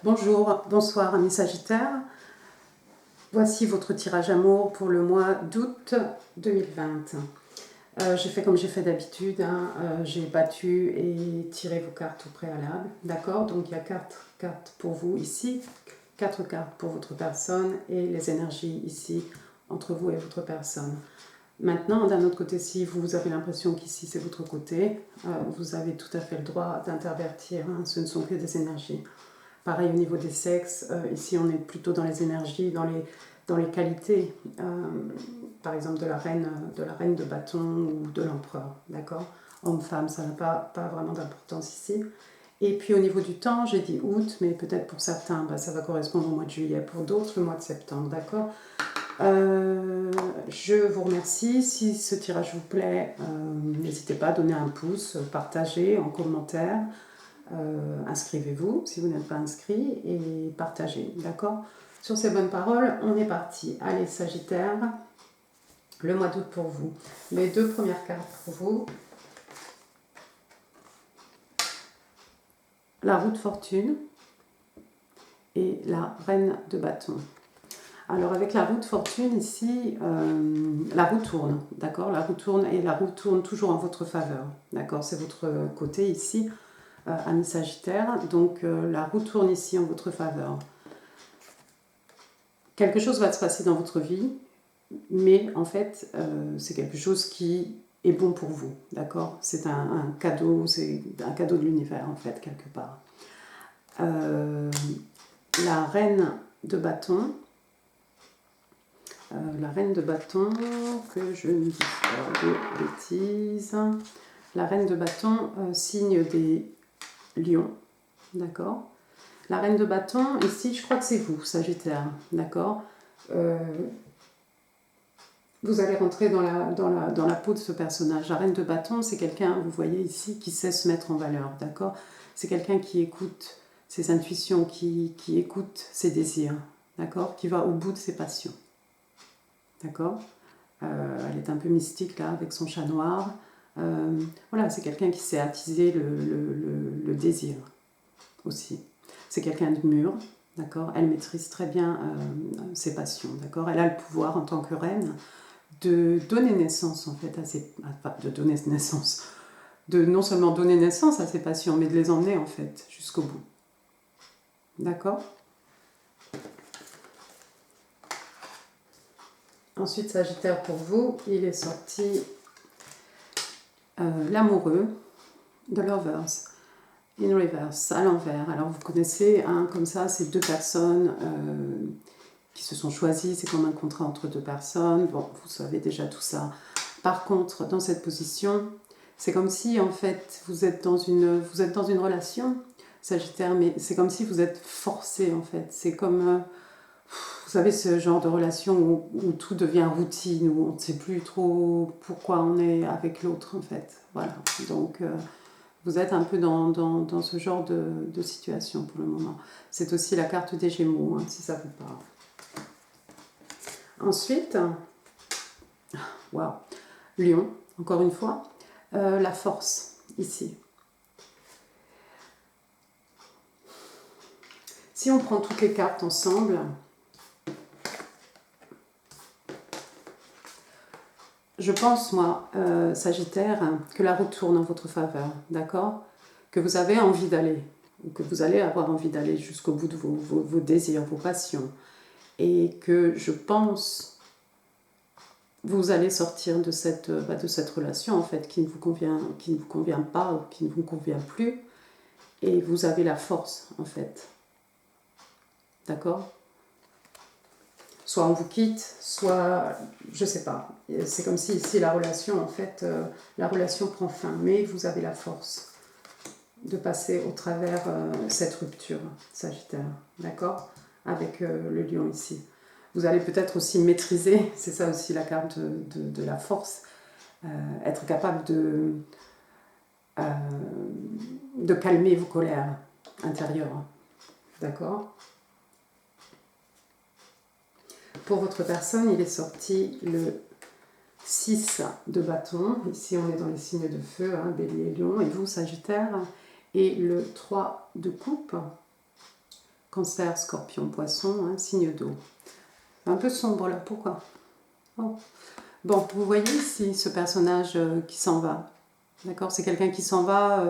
Bonjour, bonsoir amis Sagittaires. Voici votre tirage amour pour le mois d'août 2020. J'ai fait comme j'ai fait d'habitude, j'ai battu et tiré vos cartes au préalable. D'accord? Donc il y a 4 cartes pour vous ici, 4 cartes pour votre personne et les énergies ici entre vous et votre personne. Maintenant, d'un autre côté, si vous avez l'impression qu'ici c'est votre côté, vous avez tout à fait le droit d'intervertir, ce ne sont que des énergies. Pareil au niveau des sexes, ici on est plutôt dans les énergies, dans les qualités, par exemple de la reine de bâton ou de l'empereur, d'accord? Homme-femme, ça n'a pas vraiment d'importance ici. Et puis au niveau du temps, j'ai dit août, mais peut-être pour certains, ça va correspondre au mois de juillet, pour d'autres le mois de septembre, d'accord? Je vous remercie. Si ce tirage vous plaît, n'hésitez pas à donner un pouce, partagez en commentaire. Inscrivez-vous si vous n'êtes pas inscrit et partagez, d'accord? Sur ces bonnes paroles, on est parti. Allez, Sagittaire, le mois d'août pour vous. Les 2 premières cartes pour vous. La roue de fortune et la reine de bâton. Alors avec la roue de fortune ici, la roue tourne, d'accord? La roue tourne et la roue tourne toujours en votre faveur, d'accord? C'est votre côté ici. Amis Sagittaire, donc la roue tourne ici en votre faveur. Quelque chose va se passer dans votre vie, mais en fait, c'est quelque chose qui est bon pour vous, d'accord? C'est un cadeau, c'est un cadeau de l'univers, en fait, quelque part. La reine de bâton, que je ne dis pas de bêtises. La reine de bâton, signe des lions, d'accord? La reine de bâton, ici, je crois que c'est vous, Sagittaire, d'accord? Vous allez rentrer dans la peau de ce personnage. La reine de bâton, c'est quelqu'un, vous voyez ici, qui sait se mettre en valeur, d'accord? C'est quelqu'un qui écoute ses intuitions, qui écoute ses désirs, d'accord? Qui va au bout de ses passions, d'accord? Elle est un peu mystique, là, avec son chat noir. Voilà, c'est quelqu'un qui sait attiser le désir, aussi. C'est quelqu'un de mûr, d'accord? Elle maîtrise très bien ses passions, d'accord? Elle a le pouvoir, en tant que reine, de donner naissance en fait de non seulement donner naissance à ses passions, mais de les emmener en fait jusqu'au bout. D'accord? Ensuite, Sagittaire, pour vous, il est sorti l'amoureux de Lovers in reverse, à l'envers. Alors vous connaissez, comme ça, ces 2 personnes qui se sont choisies, c'est comme un contrat entre 2 personnes. Bon, vous savez déjà tout ça. Par contre, dans cette position, c'est comme si en fait vous êtes dans une relation, Sagittaire, mais c'est comme si vous êtes forcé en fait. C'est comme, vous savez, ce genre de relation où tout devient routine, où on ne sait plus trop pourquoi on est avec l'autre en fait. Voilà, donc vous êtes un peu dans ce genre de situation pour le moment. C'est aussi la carte des Gémeaux, si ça vous parle. Ensuite, wow, Lion, encore une fois, la force, ici. Si on prend toutes les cartes ensemble, je pense, moi, Sagittaire, que la roue tourne en votre faveur, d'accord? Que vous avez envie d'aller, ou que vous allez avoir envie d'aller jusqu'au bout de vos désirs, vos passions. Et que je pense vous allez sortir de cette relation en fait qui ne vous convient pas ou qui ne vous convient plus, et vous avez la force en fait, d'accord? Soit on vous quitte, soit je sais pas, c'est comme si ici la relation en fait, la relation prend fin, mais vous avez la force de passer au travers cette rupture, Sagittaire, d'accord? Avec le lion ici. Vous allez peut-être aussi maîtriser, c'est ça aussi la carte de la force, être capable de calmer vos colères intérieures. D'accord? Pour votre personne, il est sorti le 6 de bâton. Ici, on est dans les signes de feu, Bélier et Lion. Et vous, Sagittaire, et le 3 de coupe. Cancer, Scorpion, Poisson, hein, signe d'eau. Un peu sombre là, pourquoi? Oh. Bon, vous voyez ici ce personnage qui s'en va. D'accord? C'est quelqu'un qui s'en va,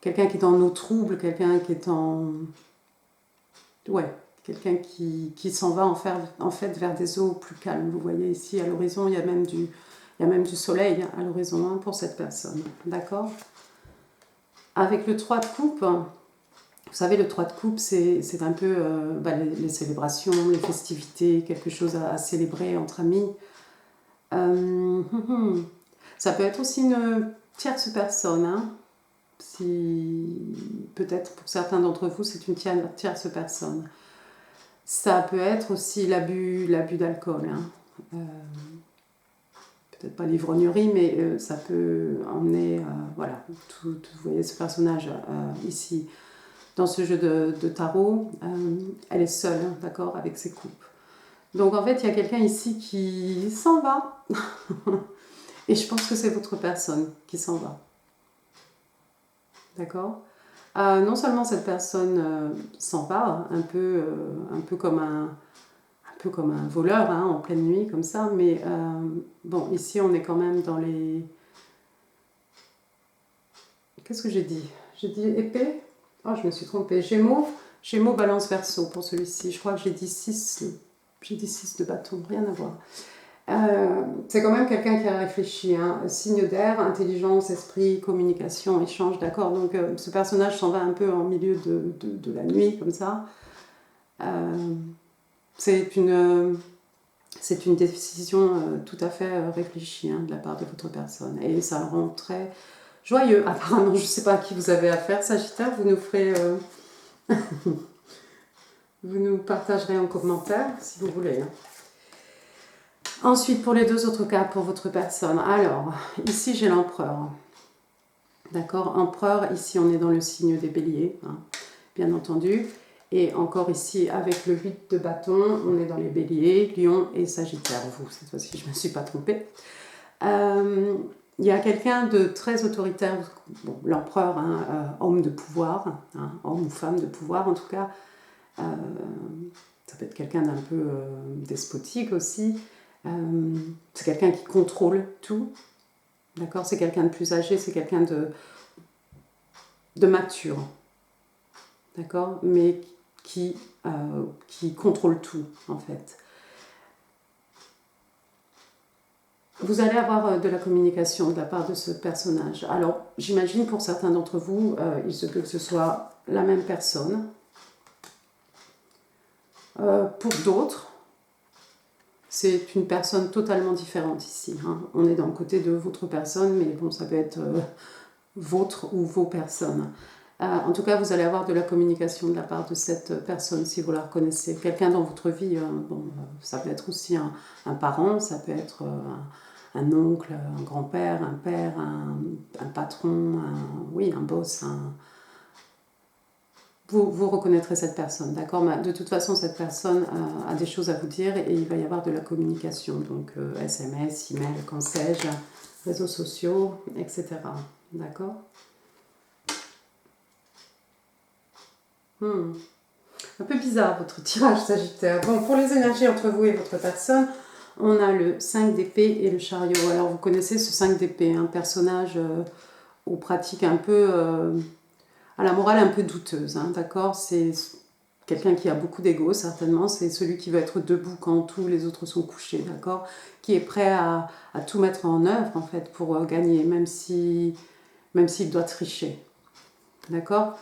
quelqu'un qui est en eau trouble, quelqu'un qui est en... Ouais, quelqu'un qui s'en va en fait vers des eaux plus calmes. Vous voyez ici à l'horizon, il y a même du soleil à l'horizon hein, pour cette personne. D'accord? Avec le 3 de coupe, vous savez, le 3 de coupe, c'est un peu les célébrations, les festivités, quelque chose à célébrer entre amis. Ça peut être aussi une tierce personne. Hein. Si, peut-être pour certains d'entre vous, c'est une tierce personne. Ça peut être aussi l'abus d'alcool. Hein. Peut-être pas l'ivrognerie, mais ça peut emmener, voilà, vous voyez ce personnage ici, dans ce jeu de tarot, elle est seule, hein, d'accord, avec ses coupes. Donc en fait, il y a quelqu'un ici qui s'en va. Et je pense que c'est votre personne qui s'en va. D'accord? Non seulement cette personne s'en va, un peu comme un voleur hein, en pleine nuit, comme ça, mais bon, ici on est quand même dans les... Qu'est-ce que j'ai dit? J'ai dit épée? Oh, je me suis trompée. Gémeaux, balance verso pour celui-ci. Je crois que j'ai dit 6 de bâton, rien à voir. C'est quand même quelqu'un qui a réfléchi. Hein. Signe d'air, intelligence, esprit, communication, échange, d'accord. Donc ce personnage s'en va un peu en milieu de la nuit, comme ça. C'est une décision tout à fait réfléchie hein, de la part de votre personne. Et ça le rend très joyeux. Apparemment, je ne sais pas à qui vous avez affaire, Sagittaire. Vous nous ferez... vous nous partagerez en commentaire, si vous voulez. Hein. Ensuite, pour les 2 autres cas, pour votre personne. Alors, ici, j'ai l'empereur. D'accord? Empereur, ici, on est dans le signe des béliers, hein, bien entendu. Et encore ici, avec le 8 de bâton, on est dans les béliers, lion et sagittaire. Vous, cette fois-ci, je ne me suis pas trompée. Il y a quelqu'un de très autoritaire, bon, l'empereur, hein, homme de pouvoir, hein, homme ou femme de pouvoir en tout cas. Ça peut être quelqu'un d'un peu despotique aussi. C'est quelqu'un qui contrôle tout. D'accord? C'est quelqu'un de plus âgé, c'est quelqu'un de mature. D'accord? Mais qui contrôle tout, en fait. Vous allez avoir de la communication de la part de ce personnage. Alors, j'imagine pour certains d'entre vous, il se peut que ce soit la même personne. Pour d'autres, c'est une personne totalement différente ici. Hein. On est dans le côté de votre personne, mais bon, ça peut être votre ou vos personnes. En tout cas, vous allez avoir de la communication de la part de cette personne, si vous la reconnaissez. Quelqu'un dans votre vie, bon, ça peut être aussi un parent, ça peut être un oncle, un grand-père, un père, un patron, un boss. Vous reconnaîtrez cette personne, d'accord? De toute façon, cette personne a des choses à vous dire et il va y avoir de la communication. Donc, SMS, email, quand sais-je, réseaux sociaux, etc. D'accord? Un peu bizarre votre tirage Sagittaire. Bon, pour les énergies entre vous et votre personne, on a le 5 d'épée et le chariot. Alors vous connaissez ce 5 d'épée, un personnage aux pratiques un peu... à la morale un peu douteuse, hein, d'accord? C'est quelqu'un qui a beaucoup d'ego, certainement. C'est celui qui veut être debout quand tous les autres sont couchés, d'accord? Qui est prêt à tout mettre en œuvre, en fait, pour gagner, même s'il doit tricher. D'accord?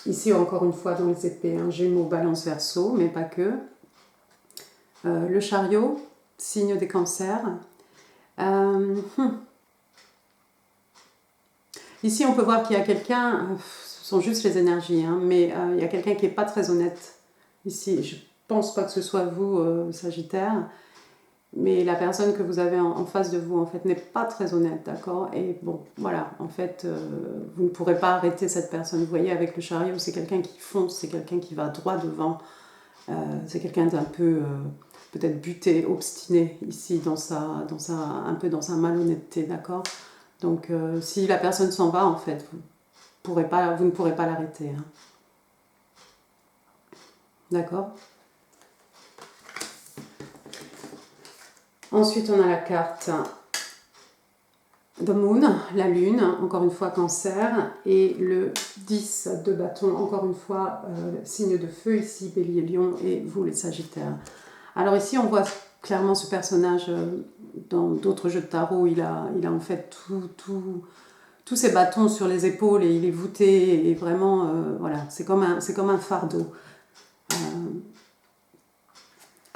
Ici, encore une fois, dans les épées, hein, Gémeaux, Balance, Verseau, mais pas que. Le chariot, signe des cancers. Ici, on peut voir qu'il y a quelqu'un, ce sont juste les énergies, hein, mais il y a quelqu'un qui n'est pas très honnête. Ici, je ne pense pas que ce soit vous, Sagittaire, mais la personne que vous avez en face de vous, en fait, n'est pas très honnête, d'accord? Et bon, voilà, en fait, vous ne pourrez pas arrêter cette personne. Vous voyez, avec le chariot, c'est quelqu'un qui fonce, c'est quelqu'un qui va droit devant, c'est quelqu'un d'un peu, peut-être buté, obstiné, ici, un peu dans sa malhonnêteté, d'accord? Donc, si la personne s'en va, en fait, vous ne pourrez pas l'arrêter. Hein. D'accord? Ensuite, on a la carte The Moon, la Lune, encore une fois Cancer, et le 10 de bâton, encore une fois signe de feu ici, Bélier, Lion, et vous les Sagittaires. Alors ici, on voit clairement ce personnage dans d'autres jeux de tarot, il a en fait tous ses bâtons sur les épaules et il est voûté, et vraiment, voilà, c'est comme un fardeau.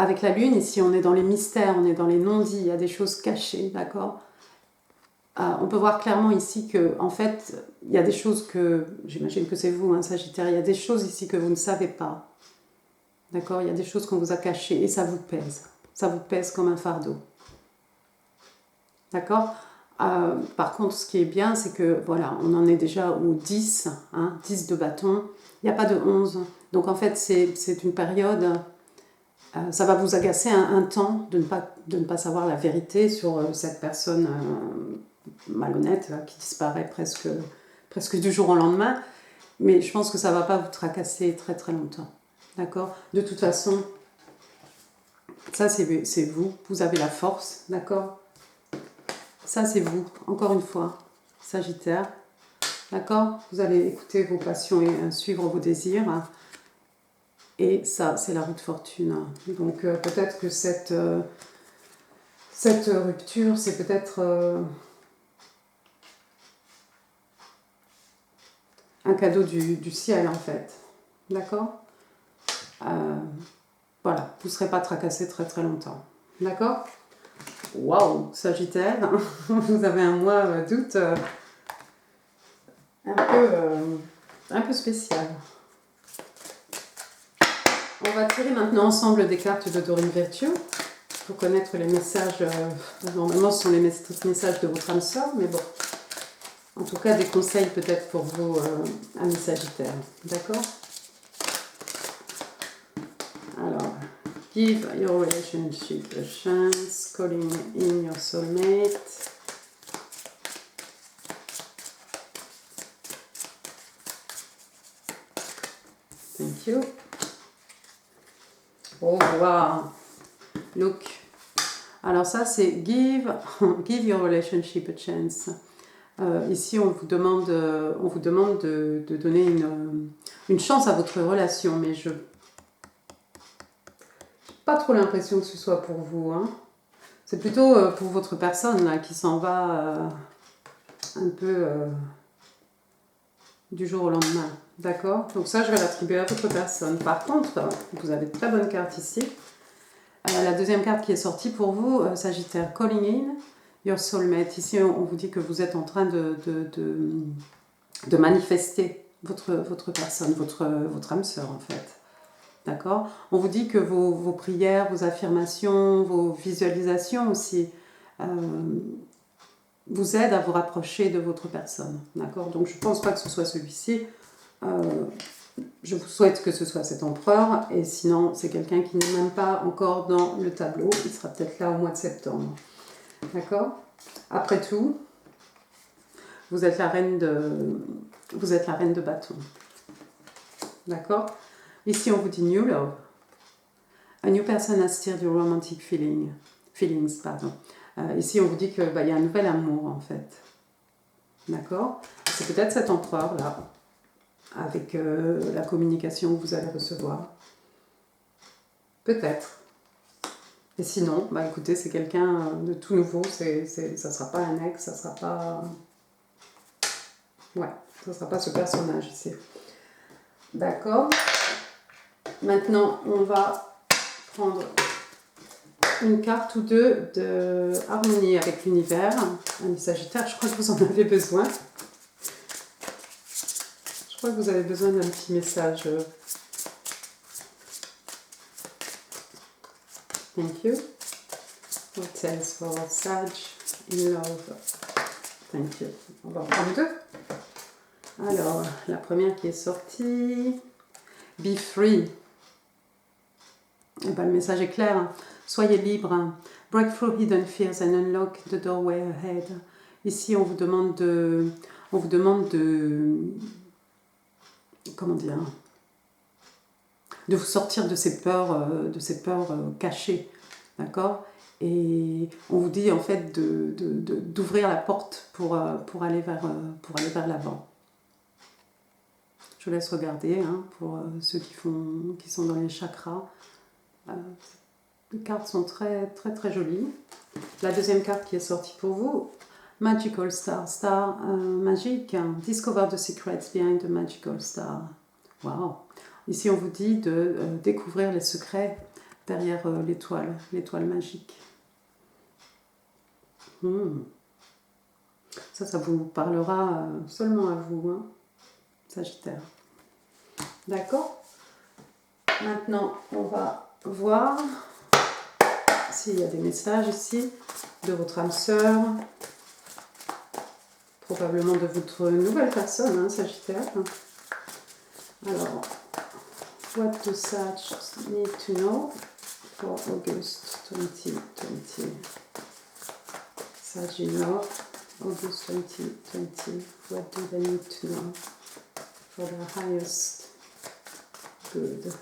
Avec la Lune, ici, on est dans les mystères, on est dans les non-dits, il y a des choses cachées, d'accord? On peut voir clairement ici que, en fait, il y a des choses que, j'imagine que c'est vous, hein, Sagittaire, il y a des choses ici que vous ne savez pas. D'accord? Il y a des choses qu'on vous a cachées et ça vous pèse. Ça vous pèse comme un fardeau. D'accord? Par contre, ce qui est bien, c'est que, voilà, on en est déjà au 10, hein, 10 de bâton. Il n'y a pas de 11. Donc, en fait, c'est une période... ça va vous agacer un temps de ne pas savoir la vérité sur cette personne malhonnête qui disparaît presque du jour au lendemain. Mais je pense que ça ne va pas vous tracasser très très longtemps. D'accord? De toute façon, ça c'est vous. Vous avez la force. D'accord? Ça c'est vous. Encore une fois, Sagittaire. D'accord? Vous allez écouter vos passions et suivre vos désirs. Et ça, c'est la roue de fortune. Donc peut-être que cette rupture, c'est peut-être un cadeau du ciel, en fait. D'accord? Voilà, vous ne serez pas tracassé très très longtemps. D'accord? Waouh, Sagittaire, vous avez un mois d'août un peu spécial. On va tirer maintenant ensemble des cartes de Doreen Virtue pour connaître les messages. Normalement, ce sont les messages de votre âme sœur, mais bon. En tout cas, des conseils peut-être pour vos amis Sagittaires. D'accord? Alors, give your relationship a chance, calling in your soulmate. Thank you. Oh, wow. Look. Alors ça, c'est give your relationship a chance. Ici, on vous demande de donner une chance à votre relation, mais je n'ai pas trop l'impression que ce soit pour vous. Hein. C'est plutôt pour votre personne là, qui s'en va un peu du jour au lendemain. D'accord? Donc ça, je vais l'attribuer à votre personne. Par contre, vous avez de très bonnes cartes ici. La deuxième carte qui est sortie pour vous, Sagittaire, calling in your soulmate. Ici, on vous dit que vous êtes en train de manifester votre personne, votre âme sœur en fait. D'accord? On vous dit que vos prières, vos affirmations, vos visualisations aussi vous aident à vous rapprocher de votre personne. D'accord? Donc je ne pense pas que ce soit celui-ci. Je vous souhaite que ce soit cet empereur, et sinon c'est quelqu'un qui n'est même pas encore dans le tableau, il sera peut-être là au mois de septembre. D'accord? Après tout, vous êtes la reine de bâton. D'accord? Ici on vous dit new love. A new person has stirred your romantic feelings. Ici on vous dit qu'il y a un nouvel amour en fait. D'accord? C'est peut-être cet empereur là, avec la communication que vous allez recevoir. Peut-être. Et sinon, écoutez, c'est quelqu'un de tout nouveau, ça ne sera pas un ex, ça ne sera pas... Ouais, ça ne sera pas ce personnage ici. D'accord. Maintenant, on va prendre une carte ou deux de harmonie avec l'univers. Ami Sagittaire, je crois que vous en avez besoin. Je crois que vous avez besoin d'un petit message. Thank you. What else for Sag in love? Thank you. On va en prendre deux. Alors, la première qui est sortie. Be free. Le message est clair. Soyez libre. Break through hidden fears and unlock the doorway ahead. Ici, on vous demande de comment dire, de vous sortir de ces peurs cachées, d'accord? Et on vous dit en fait d'ouvrir la porte pour aller vers l'avant. Je vous laisse regarder hein, pour ceux qui sont dans les chakras. Les cartes sont très très très jolies. La deuxième carte qui est sortie pour vous, Magical Star, star magique, discover the secrets behind the magical star. Wow. Ici on vous dit de découvrir les secrets derrière l'étoile magique. Ça vous parlera seulement à vous, hein, Sagittaire. D'accord? Maintenant, on va voir s'il y a des messages ici de votre âme sœur, probablement de votre nouvelle personne, hein, Sagittaire. Alors, what do Sag need to know for August 2020? Sag, you know, August 2020, what do they need to know for the highest good?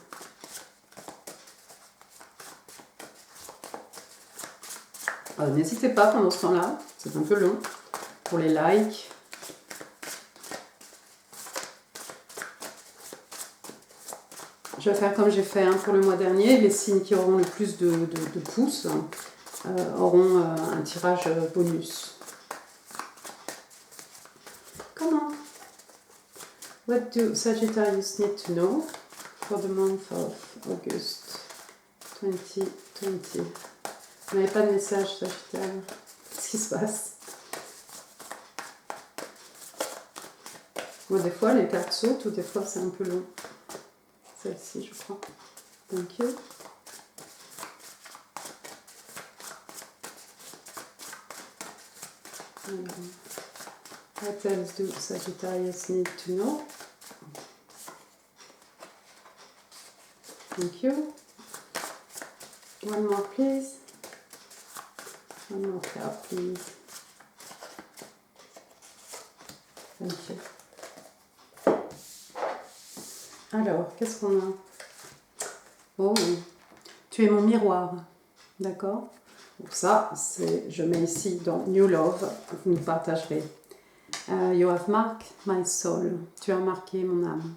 N'hésitez pas pendant ce temps-là, c'est un peu long, pour les likes. Je vais faire comme j'ai fait hein, pour le mois dernier. Les signes qui auront le plus de pouces auront un tirage bonus. Comment? What do Sagittarius need to know for the month of August 2020? Vous n'avez pas de message, Sagittaire. Qu'est-ce qui se passe? Bon, des fois, les cartes sautent ou des fois, c'est un peu long. Celle-ci, je crois. Thank you. What else do Sagittarius need to know? Thank you. One more, please. One more card, please. Thank you. Alors, qu'est-ce qu'on a? Oh, tu es mon miroir. D'accord? Donc ça, je mets ici dans New Love, vous nous partagerez. You have marked my soul. Tu as marqué mon âme.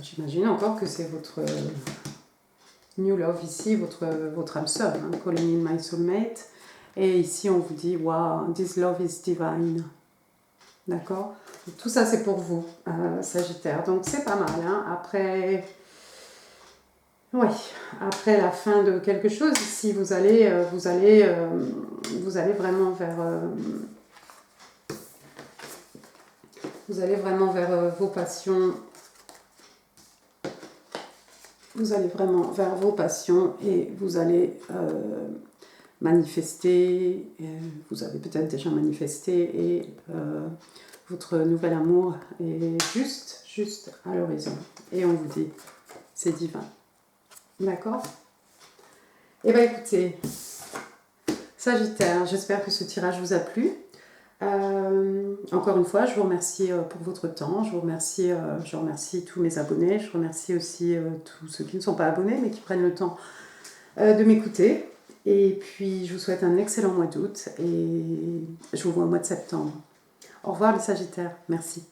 J'imagine encore que c'est votre New Love ici, votre âme sœur, hein, calling in my soulmate. Et ici, on vous dit, wow, this love is divine. D'accord? Tout ça, c'est pour vous, Sagittaire. Donc, c'est pas mal. Hein? Après la fin de quelque chose, ici, vous allez vraiment vers... vous allez vraiment vers vos passions. Vous allez vraiment vers vos passions et vous allez manifester. Vous avez peut-être déjà manifesté et votre nouvel amour est juste à l'horizon. Et on vous dit, c'est divin. D'accord? Eh bien écoutez, Sagittaire, j'espère que ce tirage vous a plu. Encore une fois, je vous remercie pour votre temps, je remercie tous mes abonnés, je remercie aussi tous ceux qui ne sont pas abonnés mais qui prennent le temps de m'écouter. Et puis, je vous souhaite un excellent mois d'août et je vous vois au mois de septembre. Au revoir les Sagittaires, merci.